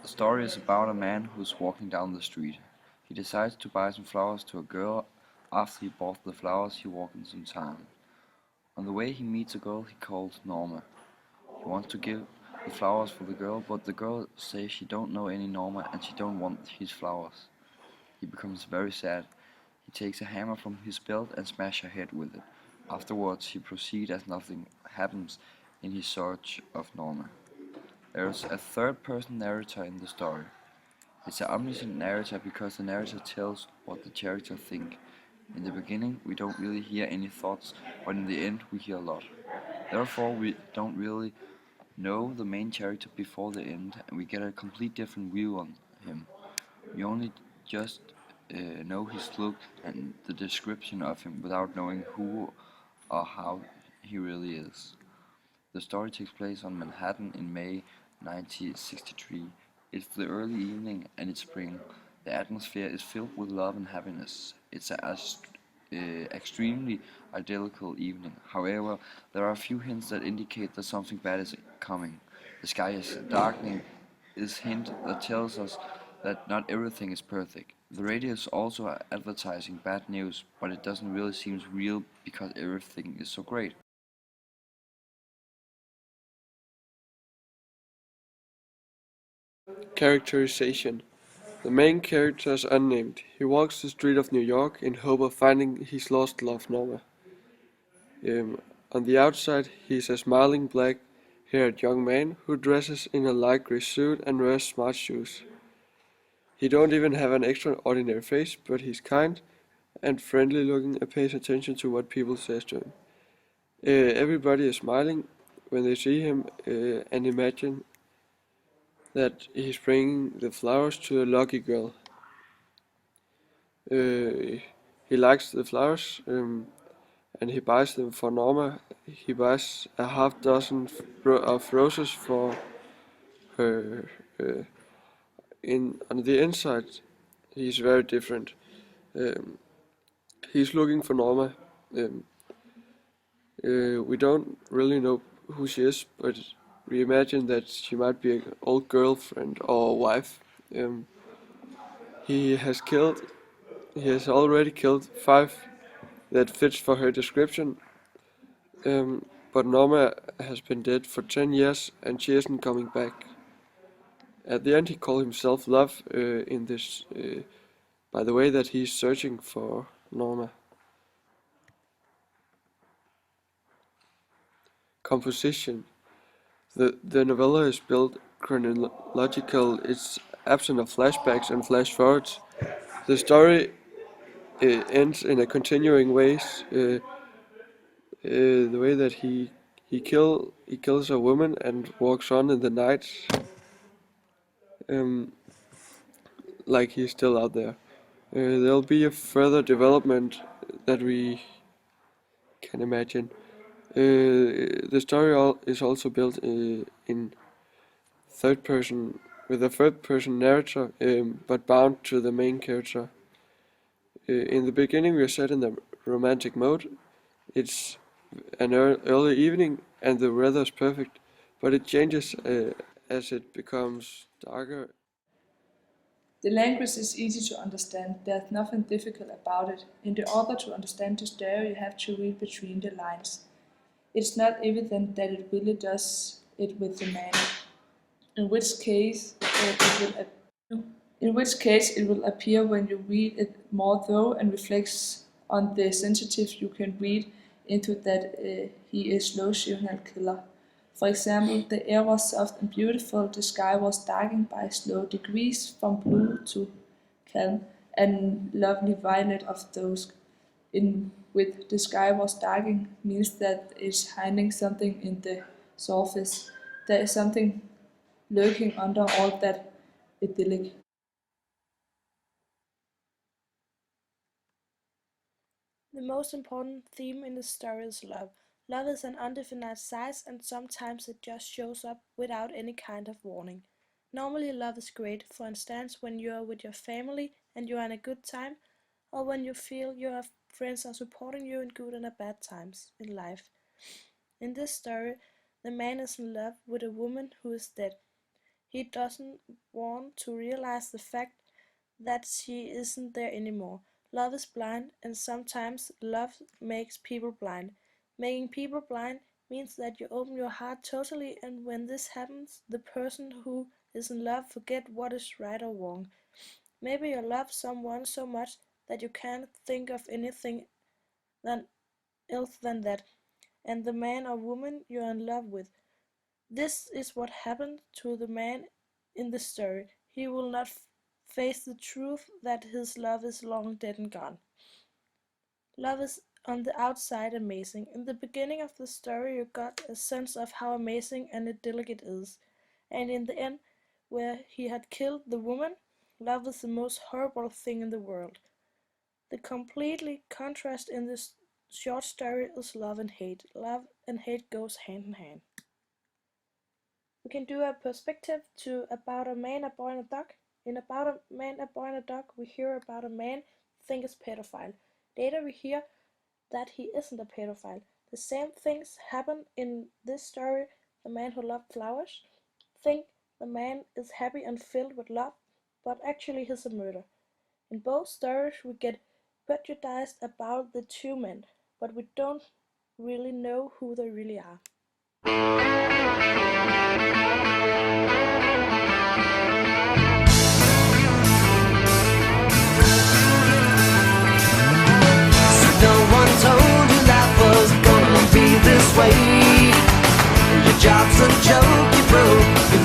The story is about a man who's walking down the street. He decides to buy some flowers to a girl. After he bought the flowers, he walks in some time. On the way, he meets a girl he calls Norma. He wants to give the flowers for the girl, but the girl says she don't know any Norma and she don't want his flowers. He becomes very sad. He takes a hammer from his belt and smashes her head with it. Afterwards, he proceeds as nothing happens in his search of Norma. There's a third-person narrator in the story. It's an omniscient narrator because the narrator tells what the character think. In the beginning, we don't really hear any thoughts, but in the end, we hear a lot. Therefore, we don't really know the main character before the end, and we get a complete different view on him. We only just know his look and the description of him without knowing who or how he really is. The story takes place on Manhattan in May 1963. It's the early evening and it's spring. The atmosphere is filled with love and happiness. It's an extremely idyllical evening. However, there are a few hints that indicate that something bad is coming. The sky is darkening. This hint that tells us that not everything is perfect. The radio is also advertising bad news, but it doesn't really seem real because everything is so great. Characterization. The main character is unnamed. He walks the street of New York in hope of finding his lost love Norma. On the outside, he is a smiling black-haired young man who dresses in a light gray suit and wears smart shoes. He don't even have an extraordinary face, but he's kind and friendly looking and pays attention to what people say to him. Everybody is smiling when they see him and imagine that he's bringing the flowers to a lucky girl. He likes the flowers and he buys them for Norma. He buys a half dozen of roses for her. On the inside, he's very different. Um, he's looking for Norma. Um, we don't really know who she is, but we imagine that she might be an old girlfriend or wife. Um, he has killed. He has already killed 5 that fits for her description. But Norma has been dead for 10 years and she isn't coming back. At the end, he called himself Love in this, by the way that he's searching for Norma. Composition. The novella is built chronological. It's absent of flashbacks and flash forwards. The story ends in a continuing ways. The way that he kills a woman and walks on in the night, um, like he's still out there. There'll be a further development that we can imagine. The story is also built in third person with a third person narrator, but bound to the main character. In the beginning, we are set in the romantic mode. It's an early evening and the weather is perfect, but it changes as it becomes darker. The language is easy to understand, there's nothing difficult about it. In order to understand the story, you have to read between the lines. It's not evident that it really does it with the manner, in which case it will appear when you read it more thorough and reflects on the sensitive you can read into that he is no serial killer. For example, the air was soft and beautiful, the sky was darkened by slow degrees from blue to calm and lovely violet of dusk. In with the sky was darkened means that it's hiding something in the surface. There is something lurking under all that idyllic. The most important theme in the story is love. Love is an undefined size and sometimes it just shows up without any kind of warning. Normally love is great, for instance when you are with your family and you are in a good time, or when you feel your friends are supporting you in good and bad times in life. In this story, the man is in love with a woman who is dead. He doesn't want to realize the fact that she isn't there anymore. Love is blind, and sometimes love makes people blind. Making people blind means that you open your heart totally, and when this happens, the person who is in love forget what is right or wrong. Maybe you love someone so much that you can't think of anything else than that, and the man or woman you're in love with. This is what happened to the man in the story. He will not face the truth that his love is long dead and gone. Love is on the outside amazing. In the beginning of the story, you got a sense of how amazing and idyllic it is. And in the end, where he had killed the woman, love is the most horrible thing in the world. The completely contrast in this short story is love and hate. Love and hate goes hand in hand. We can do a perspective to About a Man, a Boy and a Dog. In About a Man, a Boy and a Dog, we hear about a man think is pedophile. Later we hear that he isn't a pedophile. The same things happen in this story. The man who loved flowers think the man is happy and filled with love, but actually he's a murderer. In both stories we get prejudiced about the two men, but we don't really know who they really are. No one told you life was gonna be this way. Your job's a joke you broke, your